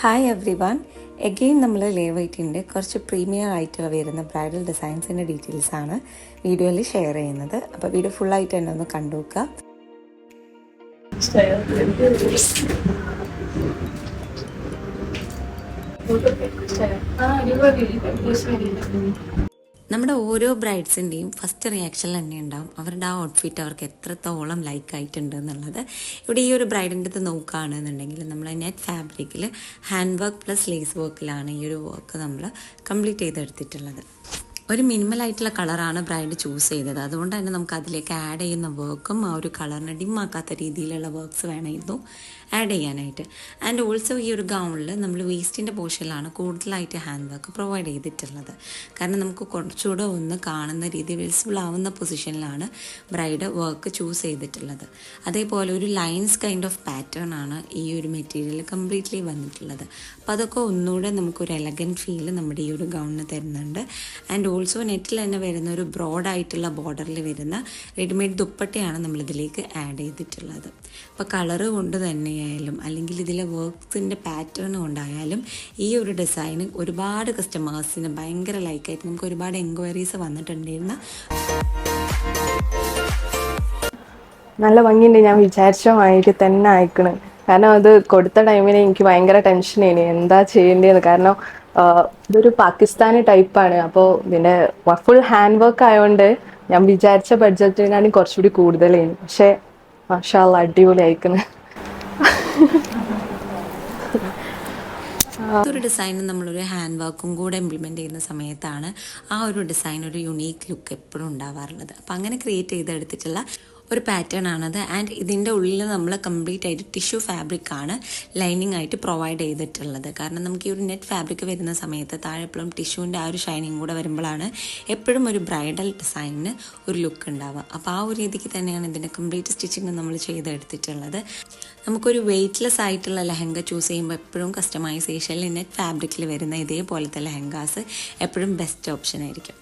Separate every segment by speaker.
Speaker 1: Hi every one, again നമ്മൾ ലേവൈറ്റിൻ്റെ കുറച്ച് premier ആയിട്ട് വരുന്ന ബ്രൈഡൽ ഡിസൈൻസിൻ്റെ ഡീറ്റെയിൽസാണ് വീഡിയോയിൽ ഷെയർ ചെയ്യുന്നത്. അപ്പോൾ വീഡിയോ ഫുള്ളായിട്ട് തന്നെ ഒന്ന് കണ്ടു നോക്കുക. നമ്മുടെ ഓരോ ബ്രൈഡ്സിൻ്റെയും ഫസ്റ്റ് റിയാക്ഷൻ തന്നെ ഉണ്ടാവും അവരുടെ ആ ഔട്ട്ഫിറ്റ് അവർക്ക് എത്രത്തോളം ലൈക്ക് ആയിട്ടുണ്ട് എന്നുള്ളത്. ഇവിടെ ഈ ഒരു ബ്രൈഡിൻ്റെ ഇത് നോക്കുകയാണെന്നുണ്ടെങ്കിൽ നമ്മൾ നെറ്റ് ഫാബ്രിക്കിൽ ഹാൻഡ് വർക്ക് പ്ലസ് ലേസ് വർക്കിലാണ് ഈ ഒരു വർക്ക് നമ്മൾ കംപ്ലീറ്റ് ചെയ്തെടുത്തിട്ടുള്ളത്. ഒരു മിനിമലായിട്ടുള്ള കളറാണ് ബ്രൈഡ് ചൂസ് ചെയ്തത്. അതുകൊണ്ട് തന്നെ നമുക്ക് അതിലേക്ക് ആഡ് ചെയ്യുന്ന വർക്കും ആ ഒരു കളറിനെ ഡിമ്മാക്കാത്ത രീതിയിലുള്ള വർക്ക്സ് വേണമായിരുന്നു ആഡ് ചെയ്യാനായിട്ട്. ആൻഡ് ഓൾസോ ഈ ഒരു ഗൗണിൽ നമ്മൾ വേസ്റ്റിൻ്റെ പോർഷനിലാണ് കൂടുതലായിട്ട് ഹാൻഡ് വർക്ക് പ്രൊവൈഡ് ചെയ്തിട്ടുള്ളത്. കാരണം നമുക്ക് കുറച്ചുകൂടെ ഒന്ന് കാണുന്ന രീതി വിസിബിൾ ആവുന്ന പൊസിഷനിലാണ് ബ്രൈഡ് വർക്ക് ചൂസ് ചെയ്തിട്ടുള്ളത്. അതേപോലെ ഒരു ലൈൻസ് കൈൻഡ് ഓഫ് പാറ്റേൺ ആണ് ഈ ഒരു മെറ്റീരിയൽ കംപ്ലീറ്റ്ലി വന്നിട്ടുള്ളത്. അപ്പോൾ അതൊക്കെ ഒന്നുകൂടെ നമുക്കൊരു എലഗൻറ്റ് ഫീൽ നമ്മുടെ ഈ ഒരു ഗൗണിന് തരുന്നുണ്ട്. ആൻഡ് ഓൾസോ നെറ്റിൽ തന്നെ വരുന്ന ഒരു ബ്രോഡായിട്ടുള്ള ബോർഡറിൽ വരുന്ന റെഡിമെയ്ഡ് ദുപ്പട്ടയാണ് നമ്മളിതിലേക്ക് ആഡ് ചെയ്തിട്ടുള്ളത്. അപ്പോൾ കളറ് കൊണ്ട് തന്നെയായാലും അല്ലെങ്കിൽ ഇതിലെ വർക്ക്സിൻ്റെ പാറ്റേൺ കൊണ്ടായാലും ഈ ഒരു ഡിസൈന് ഒരുപാട് കസ്റ്റമേഴ്സിന് ഭയങ്കര ലൈക്കായിട്ട് നമുക്ക് ഒരുപാട് എൻക്വയറീസ് വന്നിട്ടുണ്ടായിരുന്നു.
Speaker 2: നല്ല ഭംഗിയുണ്ട്. ഞാൻ വിചാരിച്ച മാതിരി തന്നെ അയക്കണം. കാരണം അത് കൊടുത്ത ടൈമിന് എനിക്ക് ഭയങ്കര ടെൻഷനായിരുന്നു എന്താ ചെയ്യേണ്ടതെന്ന്. കാരണം ഇതൊരു പാകിസ്ഥാനി ടൈപ്പാണ്. അപ്പോൾ ഇതിൻ്റെ ഫുൾ ഹാൻഡ് വർക്ക് ആയതുകൊണ്ട് ഞാൻ വിചാരിച്ച ബഡ്ജറ്റിനാണ് കുറച്ചുകൂടി കൂടുതലായിരുന്നു. പക്ഷേ മാഷാ അല്ലാ അടിപൊളി അയക്കണം.
Speaker 1: ഒരു ഡിസൈൻ നമ്മളൊരു ഹാൻഡ് വർക്കും കൂടെ ഇംപ്ലിമെൻറ്റ് ചെയ്യുന്ന സമയത്താണ് ആ ഒരു ഡിസൈൻ ഒരു യുണീക്ക് ലുക്ക് എപ്പോഴും ഉണ്ടാവാറുള്ളത്. അപ്പം അങ്ങനെ ക്രിയേറ്റ് ചെയ്തെടുത്തിട്ടുള്ള ഒരു പാറ്റേൺ ആണത്. ആൻഡ് ഇതിൻ്റെ ഉള്ളിൽ നമ്മൾ കംപ്ലീറ്റ് ആയിട്ട് ടിഷ്യൂ ഫാബ്രിക്കാണ് ലൈനിങ് ആയിട്ട് പ്രൊവൈഡ് ചെയ്തിട്ടുള്ളത്. കാരണം നമുക്ക് ഈ ഒരു നെറ്റ് ഫാബ്രിക് വരുന്ന സമയത്ത് താഴെ എപ്പോഴും ടിഷ്യൂവിൻ്റെ ആ ഒരു ഷൈനിങ് കൂടെ വരുമ്പോഴാണ് എപ്പോഴും ഒരു ബ്രൈഡൽ ഡിസൈനിന് ഒരു ലുക്ക് ഉണ്ടാവുക. അപ്പോൾ ആ ഒരു രീതിക്ക് തന്നെയാണ് ഇതിൻ്റെ കംപ്ലീറ്റ് സ്റ്റിച്ചിങ് നമ്മൾ ചെയ്തെടുത്തിട്ടുള്ളത്. നമുക്കൊരു വെയ്റ്റ്ലെസ് ആയിട്ടുള്ള ലെഹങ്ക ചൂസ് ചെയ്യുമ്പോൾ എപ്പോഴും കസ്റ്റമൈസേഷനിൽ നെറ്റ് ഫാബ്രിക്കിൽ വരുന്ന ഇതേപോലത്തെ ലെഹങ്കാസ് എപ്പോഴും ബെസ്റ്റ് ഓപ്ഷൻ ആയിരിക്കും.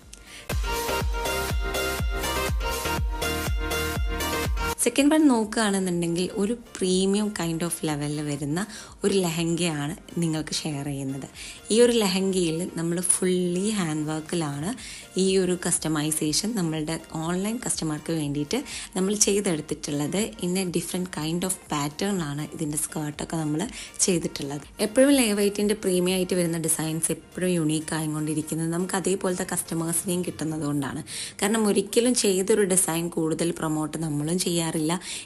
Speaker 1: സെക്കൻഡ് വൺ നോക്കുകയാണെന്നുണ്ടെങ്കിൽ ഒരു പ്രീമിയം കൈൻഡ് ഓഫ് ലെവലിൽ വരുന്ന ഒരു ലെഹങ്കയാണ് നിങ്ങൾക്ക് ഷെയർ ചെയ്യുന്നത്. ഈ ഒരു ലെഹങ്കയിൽ നമ്മൾ ഫുള്ളി ഹാൻഡ് വർക്കിലാണ് ഈ ഒരു കസ്റ്റമൈസേഷൻ നമ്മളുടെ ഓൺലൈൻ കസ്റ്റമർക്ക് വേണ്ടിയിട്ട് നമ്മൾ ചെയ്തെടുത്തിട്ടുള്ളത്. ഇന്ന ഡിഫറെൻറ്റ് കൈൻഡ് ഓഫ് പാറ്റേണിലാണ് ഇതിൻ്റെ സ്കേർട്ടൊക്കെ നമ്മൾ ചെയ്തിട്ടുള്ളത്. എപ്പോഴും ലേവൈറ്റിൻ്റെ പ്രീമിയം ആയിട്ട് വരുന്ന ഡിസൈൻസ് എപ്പോഴും യുണീക്ക് ആയിക്കൊണ്ടിരിക്കുന്നത് നമുക്ക് അതേപോലത്തെ കസ്റ്റമേഴ്സിനെയും കിട്ടുന്നത് കൊണ്ടാണ്. കാരണം ഒരിക്കലും ചെയ്തൊരു ഡിസൈൻ കൂടുതൽ പ്രൊമോട്ട് നമ്മളും ചെയ്യാറില്ല.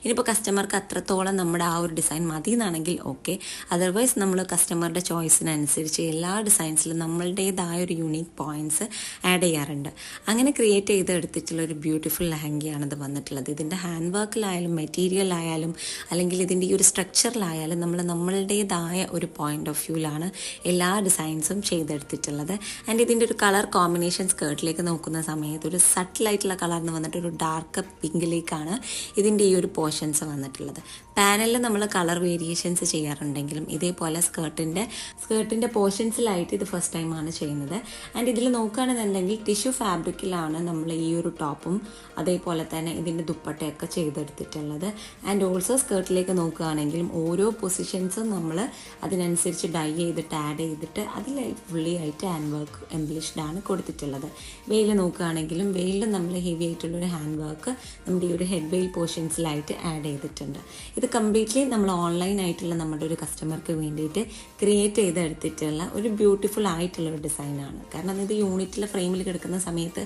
Speaker 1: ഇനിയിപ്പോൾ കസ്റ്റമർക്ക് അത്രത്തോളം നമ്മുടെ ആ ഒരു ഡിസൈൻ മതി എന്നാണെങ്കിൽ ഓക്കെ, അതർവൈസ് നമ്മൾ കസ്റ്റമറുടെ ചോയ്സിനനുസരിച്ച് എല്ലാ ഡിസൈൻസിലും നമ്മളുടേതായ ഒരു യുണീക്ക് പോയിന്റ്സ് ആഡ് ചെയ്യാറുണ്ട്. അങ്ങനെ ക്രിയേറ്റ് ചെയ്തെടുത്തിട്ടുള്ള ഒരു ബ്യൂട്ടിഫുൾ ലെഹങ്കയാണിത് വന്നിട്ടുള്ളത്. ഇതിൻ്റെ ഹാൻഡ് വർക്കിലായാലും മെറ്റീരിയലായാലും അല്ലെങ്കിൽ ഇതിൻ്റെ ഈ ഒരു സ്ട്രക്ചറിലായാലും നമ്മളുടേതായ ഒരു പോയിന്റ് ഓഫ് വ്യൂവിലാണ് എല്ലാ ഡിസൈൻസും ചെയ്തെടുത്തിട്ടുള്ളത്. ആൻഡ് ഇതിൻ്റെ ഒരു കളർ കോമ്പിനേഷൻ സ്കേർട്ടിലേക്ക് നോക്കുന്ന സമയത്ത് ഒരു സട്ടിലായിട്ടുള്ള കളർന്ന് വന്നിട്ട് ഒരു ഡാർക്ക് പിങ്കിലേക്കാണ് ഇതിൻ്റെ ഈ ഒരു പോർഷൻസ് വന്നിട്ടുള്ളത്. പാനലിൽ നമ്മൾ കളർ വേരിയേഷൻസ് ചെയ്യാറുണ്ടെങ്കിലും ഇതേപോലെ സ്കേർട്ടിൻ്റെ പോർഷൻസിലായിട്ട് ഇത് ഫസ്റ്റ് ടൈമാണ് ചെയ്യുന്നത്. ആൻഡ് ഇതിൽ നോക്കുകയാണെന്നുണ്ടെങ്കിൽ ടിഷ്യൂ ഫാബ്രിക്കിലാണ് നമ്മൾ ഈ ഒരു ടോപ്പും അതേപോലെ തന്നെ ഇതിൻ്റെ ദുപ്പട്ടയൊക്കെ ചെയ്തെടുത്തിട്ടുള്ളത്. ആൻഡ് ഓൾസോ സ്കേർട്ടിലേക്ക് നോക്കുകയാണെങ്കിലും ഓരോ പൊസിഷൻസും നമ്മൾ അതിനനുസരിച്ച് ഡൈ ചെയ്തിട്ട് ആഡ് ചെയ്തിട്ട് അതിൽ ഫുള്ളി ആയിട്ട് ഹാൻഡ് വർക്ക് എംബ്ലിഷ്ഡ് ആണ് കൊടുത്തിട്ടുള്ളത്. വെയിൽ നോക്കുകയാണെങ്കിലും വെയിലിൽ നമ്മൾ ഹെവി ആയിട്ടുള്ളൊരു ഹാൻഡ് വർക്ക് നമ്മുടെ ഈ ഒരു ഹെഡ് വെയിൽ പോർഷൻസിലായിട്ട് ആഡ് ചെയ്തിട്ടുണ്ട്. ഇത് കംപ്ലീറ്റ്ലി നമ്മൾ ഓൺലൈൻ ആയിട്ടുള്ള നമ്മുടെ ഒരു കസ്റ്റമർക്ക് വേണ്ടിയിട്ട് ക്രിയേറ്റ് ചെയ്തെടുത്തിട്ടുള്ള ഒരു ബ്യൂട്ടിഫുൾ ആയിട്ടുള്ള ഒരു ഡിസൈനാണ്. കാരണം ഇത് യൂണിറ്റിൽ ഫ്രെയിമിൽ കിടക്കുന്ന സമയത്ത്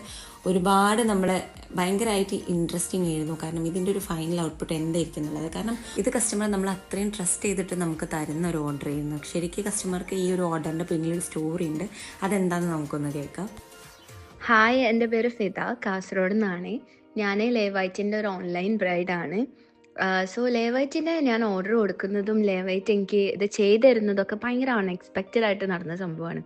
Speaker 1: ഒരുപാട് നമ്മളെ ഭയങ്കരമായിട്ട് ഇൻട്രസ്റ്റിംഗ് ആയിരുന്നു. കാരണം ഇതിൻ്റെ ഒരു ഫൈനൽ ഔട്ട്പുട്ട് എന്തായിരിക്കും എന്നുള്ളത്. കാരണം ഇത് കസ്റ്റമർ നമ്മൾ അത്രയും ട്രസ്റ്റ് ചെയ്തിട്ട് നമുക്ക് തരുന്ന ഒരു ഓർഡർ ചെയ്യുന്നു. ശരിക്കും കസ്റ്റമർക്ക് ഈ ഒരു ഓർഡറിൻ്റെ പിന്നിലൊരു സ്റ്റോറി ഉണ്ട്. അതെന്താണെന്ന് നമുക്കൊന്ന് കേൾക്കാം.
Speaker 3: ഹായ്, എൻ്റെ പേര് ഫിദ, കാസർഗോഡ് നിന്നാണ്. ഞാൻ ലേവൈറ്റിൻ്റെ ഒരു ഓൺലൈൻ ബ്രൈഡാണ്. സോ ലേവൈറ്റിൻ്റെ ഞാൻ ഓർഡർ കൊടുക്കുന്നതും ലേവൈറ്റ് എനിക്ക് ഇത് ചെയ്തു തരുന്നതൊക്കെ ഭയങ്കര അൺഎക്സ്പെക്റ്റഡ് ആയിട്ട് നടന്ന സംഭവമാണ്.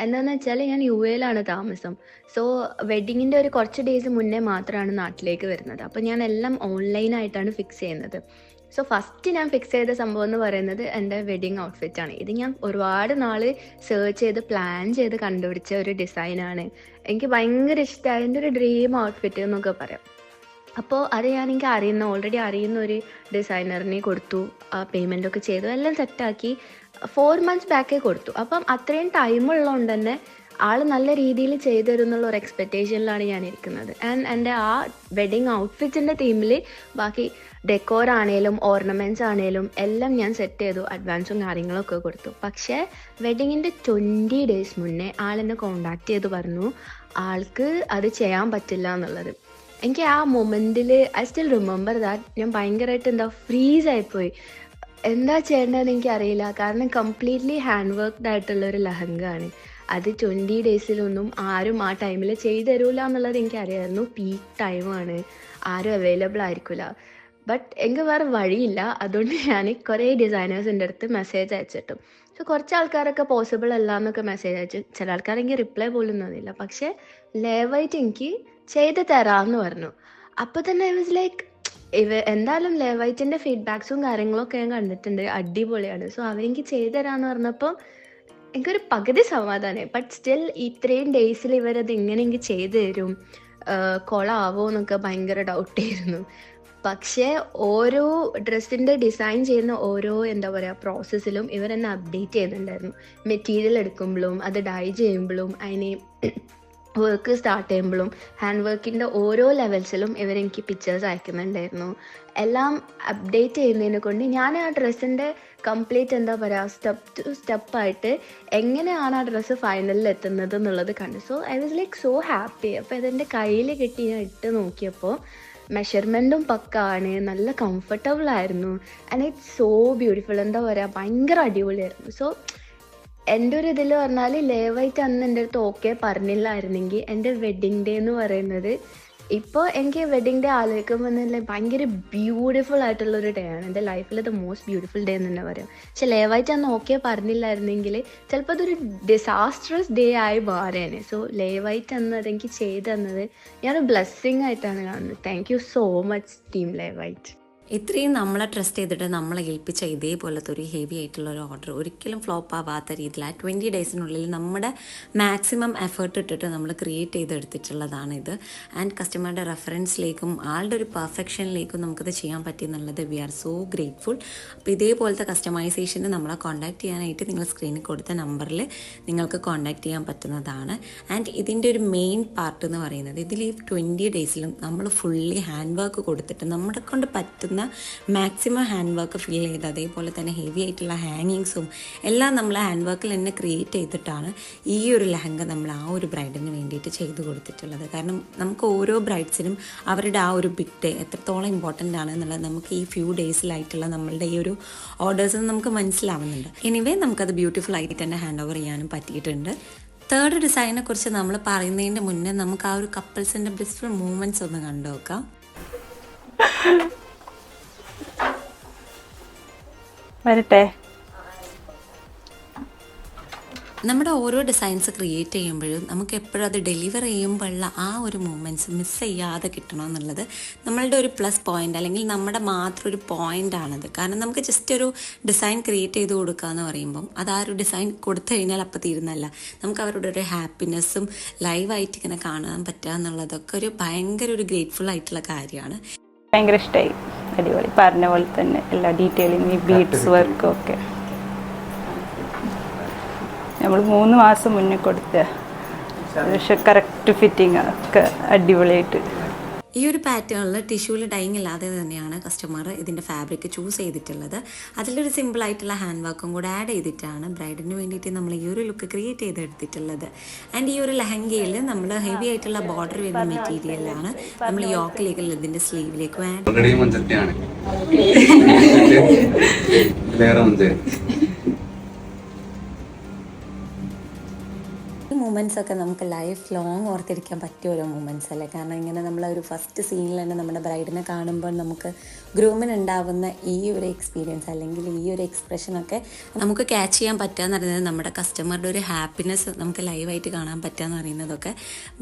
Speaker 3: എന്താണെന്ന് വെച്ചാൽ ഞാൻ UAE താമസം. സോ വെഡിങ്ങിൻ്റെ ഒരു കുറച്ച് ഡേയ്സ് മുന്നേ മാത്രമാണ് നാട്ടിലേക്ക് വരുന്നത്. അപ്പോൾ ഞാൻ എല്ലാം ഓൺലൈനായിട്ടാണ് ഫിക്സ് ചെയ്യുന്നത്. സോ ഫസ്റ്റ് ഞാൻ ഫിക്സ് ചെയ്ത സംഭവം എന്ന് പറയുന്നത് എൻ്റെ വെഡിങ് ഔട്ട്ഫിറ്റാണ്. ഇത് ഞാൻ ഒരുപാട് നാൾ സെർച്ച് ചെയ്ത് പ്ലാൻ ചെയ്ത് കണ്ടുപിടിച്ച ഒരു ഡിസൈനാണ്. എനിക്ക് ഭയങ്കര ഇഷ്ടമായി. എൻ്റെ ഒരു ഡ്രീം ഔട്ട്ഫിറ്റ് എന്നൊക്കെ പറയാം. അപ്പോൾ അത് എനിക്ക് ഓൾറെഡി അറിയുന്ന ഒരു ഡിസൈനറിനെ കൊടുത്തു. പേയ്മെൻ്റൊക്കെ ചെയ്തു, എല്ലാം സെറ്റാക്കി. 4 months ബാക്കേ കൊടുത്തു. അപ്പം അത്രയും ടൈം ഉള്ളതുകൊണ്ട് തന്നെ ആൾ നല്ല രീതിയിൽ ചെയ്തു തരും എന്നുള്ള ഒരു എക്സ്പെക്റ്റേഷനിലാണ് ഞാൻ ഇരിക്കുന്നത്. ആൻഡ് എൻ്റെ ആ വെഡിങ് ഔട്ട്ഫിറ്റ്സിൻ്റെ തീമിൽ ബാക്കി ഡെക്കോർ ആണേലും ഓർണമെൻറ്റ്സ് ആണേലും എല്ലാം ഞാൻ സെറ്റ് ചെയ്തു, അഡ്വാൻസും കാര്യങ്ങളൊക്കെ കൊടുത്തു. പക്ഷേ വെഡിങ്ങിൻ്റെ 20 days മുന്നേ ആളെന്നെ കോണ്ടാക്ട് ചെയ്ത് പറഞ്ഞു ആൾക്ക് അത് ചെയ്യാൻ പറ്റില്ല എന്നുള്ളത്. എനിക്ക് ആ മൊമെൻറ്റിൽ ഐ സ്റ്റിൽ റിമെമ്പർ ദാറ്റ് ഞാൻ ഭയങ്കരമായിട്ട് ഫ്രീസായിപ്പോയി. എന്താ ചെയ്യേണ്ടതെന്ന് എനിക്കറിയില്ല. കാരണം കംപ്ലീറ്റ്ലി ഹാൻഡ് വർക്ക്ഡ് ആയിട്ടുള്ളൊരു ലഹങ്ക ആണ്. അത് 20 days'ലൊന്നും ആരും ആ ടൈമിൽ ചെയ്തു തരൂല എന്നുള്ളത് എനിക്കറിയായിരുന്നു. പീക്ക് ടൈമാണ്, ആരും അവൈലബിൾ ആയിരിക്കില്ല. ബട്ട് എനിക്ക് വേറെ വഴിയില്ല. അതുകൊണ്ട് ഞാൻ കുറേ ഡിസൈനേഴ്സിൻ്റെ അടുത്ത് മെസ്സേജ് അയച്ചിട്ടു. സോ കുറച്ച് ആൾക്കാരൊക്കെ പോസിബിൾ അല്ല എന്നൊക്കെ മെസ്സേജ് അയച്ചു. ചില ആൾക്കാരെങ്കിൽ റിപ്ലൈ പോലും തന്നില്ല. പക്ഷേ ലേവായിട്ട് എനിക്ക് ചെയ്ത് തരാമെന്ന് പറഞ്ഞു. അപ്പോൾ തന്നെ ഐ വാസ് ലൈക്ക് എന്തായാലും ലേവൈറ്റിൻ്റെ ഫീഡ്ബാക്സും കാര്യങ്ങളൊക്കെ ഞാൻ കണ്ടിട്ടുണ്ട്, അടിപൊളിയാണ്. സോ അവരെനിക്ക് ചെയ്തു തരാമെന്ന് പറഞ്ഞപ്പോൾ എനിക്കൊരു പകുതി സമാധാനമായി. ബട്ട് സ്റ്റിൽ ഇത്രയും ഡേയ്സിൽ ഇവരത് എങ്ങനെ എനിക്ക് ചെയ്തു തരും, കൊളാവോ എന്നൊക്കെ ഭയങ്കര ഡൗട്ടായിരുന്നു. പക്ഷേ ഓരോ ഡ്രസ്സിൻ്റെ ഡിസൈൻ ചെയ്യുന്ന ഓരോ പ്രോസസ്സിലും ഇവരെന്നെ അപ്ഡേറ്റ് ചെയ്യുന്നുണ്ടായിരുന്നു. മെറ്റീരിയൽ എടുക്കുമ്പോഴും അത് ഡൈ ചെയ്യുമ്പോഴും അതിന് വർക്ക് സ്റ്റാർട്ട് ചെയ്യുമ്പോഴും ഹാൻഡ് വർക്കിൻ്റെ ഓരോ ലെവൽസിലും ഇവരെനിക്ക് പിക്ചേഴ്സ് അയക്കുന്നുണ്ടായിരുന്നു. എല്ലാം അപ്ഡേറ്റ് ചെയ്യുന്നതിനെ കൊണ്ട് ഞാൻ ആ ഡ്രസ്സിൻ്റെ കംപ്ലീറ്റ് സ്റ്റെപ്പ് ടു സ്റ്റെപ്പായിട്ട് എങ്ങനെയാണ് ആ ഡ്രസ്സ് ഫൈനലിൽ എത്തുന്നത് എന്നുള്ളത് കണ്ടു. So I was like so happy. അപ്പോൾ ഇതെൻ്റെ കയ്യിൽ കിട്ടി ഞാൻ ഇട്ട് നോക്കിയപ്പോൾ മെഷർമെൻറ്റും പക്കാണ്, നല്ല കംഫർട്ടബിൾ ആയിരുന്നു. And it's so beautiful. ഭയങ്കര അടിപൊളിയായിരുന്നു. സോ എൻ്റെ ഒരു ഇതിൽ പറഞ്ഞാൽ ലേവായിട്ട് അന്ന് എൻ്റെ അടുത്ത് ഓക്കെ പറഞ്ഞില്ലായിരുന്നെങ്കിൽ എൻ്റെ വെഡ്ഡിങ് ഡേ എന്ന് പറയുന്നത് ഇപ്പോൾ എനിക്ക് വെഡ്ഡിങ് ഡേ ആലോചിക്കുമ്പോൾ തന്നെ ഭയങ്കര ബ്യൂട്ടിഫുൾ ആയിട്ടുള്ളൊരു ഡേ ആണ്. എൻ്റെ ലൈഫിൽ ദ മോസ്റ്റ് ബ്യൂട്ടിഫുൾ ഡേ എന്ന് തന്നെ പറയാം. പക്ഷെ ലേവായിട്ട് അന്ന് ഓക്കെ പറഞ്ഞില്ലായിരുന്നെങ്കിൽ ചിലപ്പോൾ അതൊരു ഡിസാസ്ട്രസ് ഡേ ആയി മാറിയേനെ. സോ ലേവായിട്ട് അന്ന് അതെനിക്ക് ചെയ്തു തന്നത് ഞാനൊരു ബ്ലെസ്സിങ് ആയിട്ടാണ് കാണുന്നത്. Thank you so much team ലേവായിട്ട്.
Speaker 1: ഇത്രയും നമ്മളെ ട്രസ്റ്റ് ചെയ്തിട്ട് നമ്മളെ ഏൽപ്പിച്ച ഇതേപോലത്തെ ഒരു ഹെവി ആയിട്ടുള്ള ഒരു ഓർഡർ ഒരിക്കലും ഫ്ലോപ്പ് ആവാത്ത രീതിയിൽ ആ 20 days'നുള്ളിൽ നമ്മുടെ മാക്സിമം എഫേർട്ട് ഇട്ടിട്ട് നമ്മൾ ക്രിയേറ്റ് ചെയ്തെടുത്തിട്ടുള്ളതാണ് ഇത്. ആൻഡ് കസ്റ്റമറുടെ റെഫറൻസിലേക്കും ആളുടെ ഒരു പെർഫെക്ഷനിലേക്കും നമുക്കത് ചെയ്യാൻ പറ്റിയെന്നുള്ളത് വി ആർ സോ ഗ്രേറ്റ്ഫുൾ. അപ്പോൾ ഇതേപോലത്തെ കസ്റ്റമൈസേഷന് നമ്മളെ കോൺടാക്ട് ചെയ്യാനായിട്ട് നിങ്ങൾ സ്ക്രീനിൽ കൊടുത്ത നമ്പറിൽ നിങ്ങൾക്ക് കോൺടാക്ട് ചെയ്യാൻ പറ്റുന്നതാണ്. ആൻഡ് ഇതിൻ്റെ ഒരു മെയിൻ പാർട്ട് എന്ന് പറയുന്നത് ഇതിൽ ഈ 20 days'ലും നമ്മൾ ഫുള്ളി ഹാൻഡ് വർക്ക് കൊടുത്തിട്ട് നമ്മളെ കൊണ്ട് പറ്റുന്ന മാക്സിമം ഹാൻഡ് വർക്ക് ഫീൽ ചെയ്ത് അതേപോലെ തന്നെ ഹെവി ആയിട്ടുള്ള ഹാങ്ങിങ്സും എല്ലാം നമ്മൾ ഹാൻഡ് വർക്കിൽ തന്നെ ക്രിയേറ്റ് ചെയ്തിട്ടാണ് ഈ ഒരു ലഹങ്ക നമ്മൾ ആ ഒരു ബ്രൈഡിന് വേണ്ടിയിട്ട് ചെയ്തു കൊടുത്തിട്ടുള്ളത്. കാരണം നമുക്ക് ഓരോ ബ്രൈഡ്സിനും അവരുടെ ആ ഒരു ബിഗ് ഡേ എത്രത്തോളം ഇമ്പോർട്ടൻ്റ് ആണ് എന്നുള്ളത് നമുക്ക് ഈ ഫ്യൂ ഡേയ്സിലായിട്ടുള്ള നമ്മളുടെ ഈ ഒരു ഓർഡേഴ്സ് നമുക്ക് മനസ്സിലാവുന്നുണ്ട്. എനിവേ നമുക്കത് ബ്യൂട്ടിഫുൾ ആയിട്ട് തന്നെ ഹാൻഡ് ഓവർ ചെയ്യാനും പറ്റിയിട്ടുണ്ട്. തേർഡ് ഡിസൈനെ കുറിച്ച് നമ്മൾ പറയുന്നതിൻ്റെ മുന്നേ നമുക്ക് ആ ഒരു കപ്പിൾസിൻ്റെ ബ്ലിസ്ഫുൾ മൂമെൻറ്റ്സ് ഒന്ന് കണ്ടു നോക്കാം.
Speaker 2: വരട്ടെ.
Speaker 1: നമ്മുടെ ഓരോ ഡിസൈൻസ് ക്രിയേറ്റ് ചെയ്യുമ്പോഴും നമുക്ക് എപ്പോഴും അത് ഡെലിവർ ചെയ്യുമ്പോഴുള്ള ആ ഒരു മൂമെൻറ്റ്സ് മിസ് ചെയ്യാതെ കിട്ടണമെന്നുള്ളത് നമ്മളുടെ ഒരു പ്ലസ് പോയിൻ്റ് അല്ലെങ്കിൽ നമ്മുടെ മാത്രം ഒരു പോയിൻ്റാണത്. കാരണം നമുക്ക് ജസ്റ്റ് ഒരു ഡിസൈൻ ക്രിയേറ്റ് ചെയ്ത് കൊടുക്കുക എന്ന് പറയുമ്പം അത് ആ ഒരു ഡിസൈൻ കൊടുത്തു കഴിഞ്ഞാൽ അപ്പം തീരുന്നല്ല. നമുക്ക് അവരുടെ ഒരു ഹാപ്പിനെസ്സും ലൈവായിട്ട് ഇങ്ങനെ കാണാൻ പറ്റുക എന്നുള്ളതൊക്കെ ഒരു ഭയങ്കര ഒരു ഗ്രേറ്റ്ഫുൾ ആയിട്ടുള്ള കാര്യമാണ്.
Speaker 4: ഭയങ്കര ഇഷ്ടമായി. അടിപൊളി. പറഞ്ഞ പോലെ തന്നെ എല്ലാ ഡീറ്റെയിലിങ്, ഈ ബീഡ്സ് വർക്കും ഒക്കെ നമ്മൾ 3 മാസം മുന്നേ കൊടുത്ത പക്ഷെ കറക്റ്റ് ഫിറ്റിങ് ഒക്കെ അടിപൊളിയായിട്ട്.
Speaker 1: ഈ ഒരു പാറ്റേണിൽ ടിഷ്യൂവിൽ ഡൈങ് ഇല്ലാതെ തന്നെയാണ് കസ്റ്റമർ ഇതിൻ്റെ ഫാബ്രിക് ചൂസ് ചെയ്തിട്ടുള്ളത്. അതിലൊരു സിമ്പിളായിട്ടുള്ള ഹാൻഡ് വർക്കും കൂടെ ആഡ് ചെയ്തിട്ടാണ് ബ്രൈഡിന് വേണ്ടിയിട്ട് നമ്മൾ ഈ ഒരു ലുക്ക് ക്രിയേറ്റ് ചെയ്തെടുത്തിട്ടുള്ളത്. ആൻഡ് ഈ ഒരു ലെഹങ്കയിൽ നമ്മൾ ഹെവി ആയിട്ടുള്ള ബോർഡർ വരുന്ന മെറ്റീരിയലാണ് നമ്മൾ യോക്കിലേക്ക് ഇതിൻ്റെ സ്ലീവിലേക്കും ആഡ് മൂമെൻറ്റ്സ് ഒക്കെ നമുക്ക് ലൈഫ് ലോങ് ഓർത്തിരിക്കാൻ പറ്റിയ ഓരോ മൂമെൻറ്റ്സ് അല്ലേ. കാരണം ഇങ്ങനെ നമ്മൾ ഒരു ഫസ്റ്റ് സീനിൽ തന്നെ നമ്മുടെ ബ്രൈഡിനെ കാണുമ്പോൾ നമുക്ക് ഗ്രൂമിന് ഉണ്ടാവുന്ന ഈ ഒരു എക്സ്പീരിയൻസ് അല്ലെങ്കിൽ ഈ ഒരു എക്സ്പ്രഷനൊക്കെ നമുക്ക് ക്യാച്ച് ചെയ്യാൻ പറ്റുക എന്ന് പറയുന്നത് നമ്മുടെ കസ്റ്റമറുടെ ഒരു ഹാപ്പിനെസ് നമുക്ക് ലൈവായിട്ട് കാണാൻ പറ്റുക എന്ന് പറയുന്നതൊക്കെ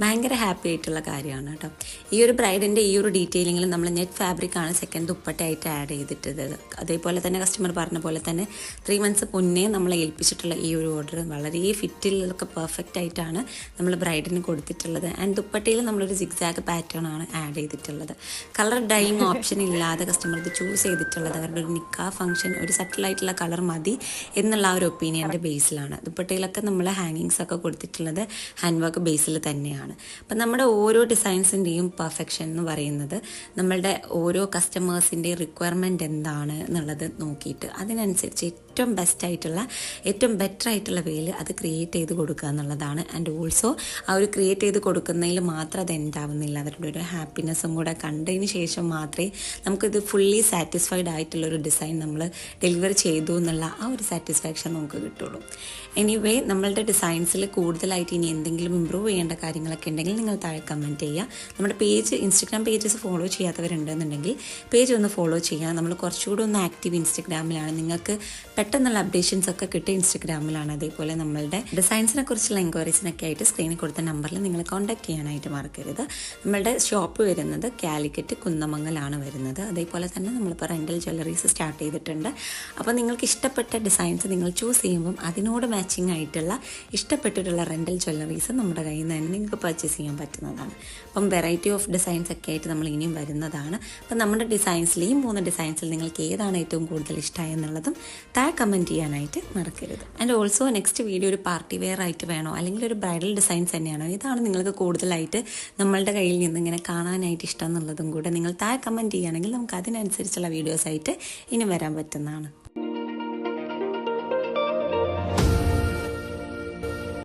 Speaker 1: ഭയങ്കര ഹാപ്പി ആയിട്ടുള്ള കാര്യമാണ് കേട്ടോ. ഈ ഒരു ബ്രൈഡിൻ്റെ ഈ ഒരു ഡീറ്റെയിലിങ്ങിൽ നമ്മൾ നെറ്റ് ഫാബ്രിക്കാണ് സെക്കൻഡ് ദുപ്പട്ടയായിട്ട് ആഡ് ചെയ്തിട്ടത്. അതേപോലെ തന്നെ കസ്റ്റമർ പറഞ്ഞ പോലെ തന്നെ 3 months മുന്നേ നമ്മളെ ഏൽപ്പിച്ചിട്ടുള്ള ഈ ഒരു ഓർഡർ വളരെ ഫിറ്റിലൊക്കെ പെർഫെക്റ്റ് ആയിട്ടാണ് നമ്മൾ ബ്രൈഡിന് കൊടുത്തിട്ടുള്ളത്. ആൻഡ് ദുപ്പട്ടയിൽ നമ്മളൊരു സിഗ്സാഗ് പാറ്റേൺ ആണ് ആഡ് ചെയ്തിട്ടുള്ളത്. കളർ ഡൈയിങ് ഓപ്ഷൻ ഇല്ലാതെ കസ്റ്റമർ ഇത് ചൂസ് ചെയ്തിട്ടുള്ളത് അവരുടെ ഒരു നിക്കാ ഫംഗ്ഷൻ ഒരു സട്ടിലായിട്ടുള്ള കളർ മതി എന്നുള്ള ആ ഒരു ഒപ്പീനിയൻ്റെ ബേസിലാണ്. ദുപ്പട്ടയിലൊക്കെ നമ്മൾ ഹാങ്ങിങ്സ് ഒക്കെ കൊടുത്തിട്ടുള്ളത് ഹാൻഡ് വർക്ക് ബേസിൽ തന്നെയാണ്. അപ്പം നമ്മുടെ ഓരോ ഡിസൈൻസിൻ്റെയും പെർഫെക്ഷൻ എന്ന് പറയുന്നത് നമ്മളുടെ ഓരോ കസ്റ്റമേഴ്സിൻ്റെയും റിക്വയർമെൻറ്റ് എന്താണ് എന്നുള്ളത് നോക്കിയിട്ട് അതിനനുസരിച്ച് ഏറ്റവും ബെസ്റ്റായിട്ടുള്ള ഏറ്റവും ബെറ്റർ ആയിട്ടുള്ള വേയിൽ അത് ക്രിയേറ്റ് ചെയ്ത് കൊടുക്കുക എന്നുള്ളതാണ്. ആൻഡ് ഓൾസോ ആ ഒരു ക്രിയേറ്റ് ചെയ്ത് കൊടുക്കുന്നതിൽ മാത്രം അത് എൻഡ് ആവുന്നില്ല, അവരുടെ ഒരു ഹാപ്പിനെസ്സും കൂടെ കണ്ടതിന് ശേഷം മാത്രമേ നമുക്കിത് ഫുള്ളി സാറ്റിസ്ഫൈഡ് ആയിട്ടുള്ളൊരു ഡിസൈൻ നമ്മൾ ഡെലിവർ ചെയ്തു എന്നുള്ള ആ ഒരു സാറ്റിസ്ഫാക്ഷൻ നമുക്ക് കിട്ടുള്ളൂ. എനിവേ നമ്മളുടെ ഡിസൈൻസിൽ കൂടുതലായിട്ട് ഇനി എന്തെങ്കിലും ഇമ്പ്രൂവ് ചെയ്യേണ്ട കാര്യങ്ങളൊക്കെ ഉണ്ടെങ്കിൽ നിങ്ങൾ താഴെ കമൻറ്റ് ചെയ്യുക. നമ്മുടെ പേജ് ഇൻസ്റ്റഗ്രാം പേജസ് ഫോളോ ചെയ്യാത്തവരുണ്ടെന്നുണ്ടെങ്കിൽ പേജ് ഒന്ന് ഫോളോ ചെയ്യുക. നമ്മൾ കുറച്ചുകൂടി ഒന്ന് ആക്റ്റീവ് ഇൻസ്റ്റഗ്രാമിലാണ്, നിങ്ങൾക്ക് പെട്ടെന്നുള്ള അപ്ഡേഷൻസ് ഒക്കെ കിട്ടുക ഇൻസ്റ്റഗ്രാമിലാണ്. അതേപോലെ നമ്മളുടെ ഡിസൈൻസിനെ കുറിച്ചുള്ള എൻക്വയറീസിനൊക്കെ ആയിട്ട് സ്ക്രീനിൽ കൊടുത്ത നമ്പറിൽ നിങ്ങൾ കോൺടാക്ട് ചെയ്യാനായിട്ട് മറക്കരുത്. നമ്മളുടെ ഷോപ്പ് വരുന്നത് കാലിക്കറ്റ് കുന്നമംഗലാണ് വരുന്നത്. അതേപോലെ തന്നെ നമ്മളിപ്പോൾ റെൻ്റൽ ജ്വല്ലറീസ് സ്റ്റാർട്ട് ചെയ്തിട്ടുണ്ട്. അപ്പോൾ നിങ്ങൾക്ക് ഇഷ്ടപ്പെട്ട ഡിസൈൻസ് നിങ്ങൾ ചൂസ് ചെയ്യുമ്പം അതിനോട് മാച്ചിങ് ആയിട്ടുള്ള ഇഷ്ടപ്പെട്ടിട്ടുള്ള റെൻ്റൽ ജ്വല്ലറീസ് നമ്മുടെ കയ്യിൽ നിന്ന് തന്നെ നിങ്ങൾക്ക് പർച്ചേസ് ചെയ്യാൻ പറ്റുന്നതാണ്. അപ്പം വെറൈറ്റി ഓഫ് ഡിസൈൻസ് ഒക്കെ ആയിട്ട് നമ്മൾ ഇനിയും വരുന്നതാണ്. അപ്പം നമ്മുടെ ഡിസൈൻസിൽ ഈ 3 ഡിസൈൻസിൽ നിങ്ങൾക്ക് ഏതാണ് ഏറ്റവും കൂടുതൽ ഇഷ്ടമായി എന്നുള്ളതും താഴെ കമൻറ്റ് ചെയ്യാനായിട്ട് മറക്കരുത്. ആൻഡ് ഓൾസോ നെക്സ്റ്റ് വീഡിയോ ഒരു പാർട്ടി വെയർ ആയിട്ട് വേണോ അല്ലെങ്കിൽ ഒരു ബ്രൈഡൽ ഡിസൈൻസ് തന്നെയാണോ, ഇതാണ് നിങ്ങൾക്ക് കൂടുതലായിട്ട് നമ്മളുടെ കയ്യിൽ നിന്ന് ഇങ്ങനെ കാണാനായിട്ട് ഇഷ്ടം എന്നുള്ളതും കൂടെ നിങ്ങൾ താഴെ കമൻറ്റ് ചെയ്യുകയാണെങ്കിൽ നമുക്ക് അതിനനുസരിച്ചുള്ള വീഡിയോസായിട്ട് ഇനി വരാൻ പറ്റുന്നതാണ്.